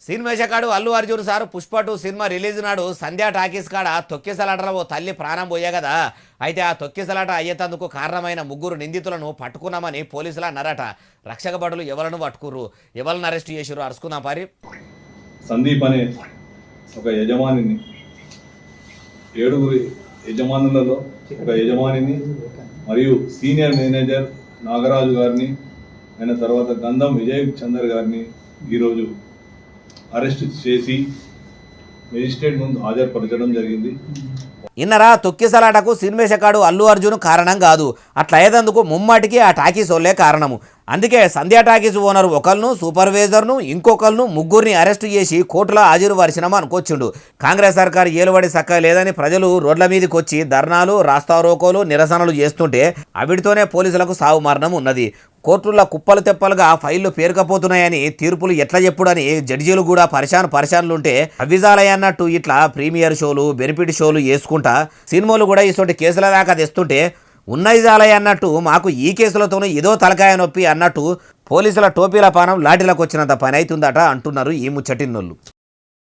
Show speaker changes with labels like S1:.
S1: సినిమేషకాడు Allu Arjun sir Pushpa 2 cinema release నాడు Sandhya talkies కాడ తొక్కిసలాటలో ఓ తల్లి ప్రాణం పోయే కదా. అయితే ఆ తొక్కిసలాట అయ్యేందుకు కారణమైన ముగ్గురు నిందితులను పట్టుకున్నామని పోలీసులు అన్నారట. రక్షక భటులు ఎవలను పట్టుకుర్రు, ఎవరిని అరెస్ట్ చేసిర్రు అరుచుకుందాం పారి.
S2: సందీప్ అనే ఒక యజమానిని, 7 యజమానులలో ఒక యజమానిని మరియు సీనియర్ మేనేజర్ నాగరాజు గారిని, ఆయన తర్వాత గంధం విజయ్ చందర్ గారిని ఈరోజు అరెస్ట్ చేసి మెజిస్ట్రేట్ ముందు హాజరుపరచడం జరిగింది.
S1: ఇన్నరా తొక్కిసలాటకు సినిమేషకాడు అల్లు అర్జున్ కారణం కాదు, అట్లా అయ్యేందుకు ముమ్మాటికి ఆ టాకీస్ వాళ్ళే కారణము. అందుకే సంధ్యా టాకీస్ ఓనర్ ఒకరిను, సూపర్వైజర్ను, ఇంకొకరిను, ముగ్గురిని అరెస్టు చేసి కోర్టులో హాజరు పరిచినామా అనుకొచ్చిండు. కాంగ్రెస్ సర్కారు ఏలుబడి సక్క లేదని ప్రజలు రోడ్ల మీదకి వచ్చి ధర్నాలు, రాస్తారోకోలు, నిరసనలు చేస్తుంటే అవిటితోనే పోలీసులకు సావు మరణం ఉన్నది. కోర్టుల్లో కుప్పలు తెప్పలుగా ఫైళ్లు పేరుకపోతున్నాయని తీర్పులు ఎట్లా చెప్పుడని జడ్జీలు కూడా పరిశానులుంటే అవిజాలయ్యన్నట్టు ఇట్లా ప్రీమియర్ షోలు, బెనిఫిట్ షోలు వేసుకుంటా సినిమాలు కూడా ఇటువంటి కేసుల దాకా తెస్తుంటే ఉన్నయిజాలయ్య అన్నట్టు మాకు ఈ కేసులతోనూ ఏదో తలకాయ నొప్పి అన్నట్టు పోలీసుల టోపీల పానం లాఠీలకు వచ్చినంత పని అవుతుందట అంటున్నారు ఈ ముచ్చటిన్నోళ్ళు.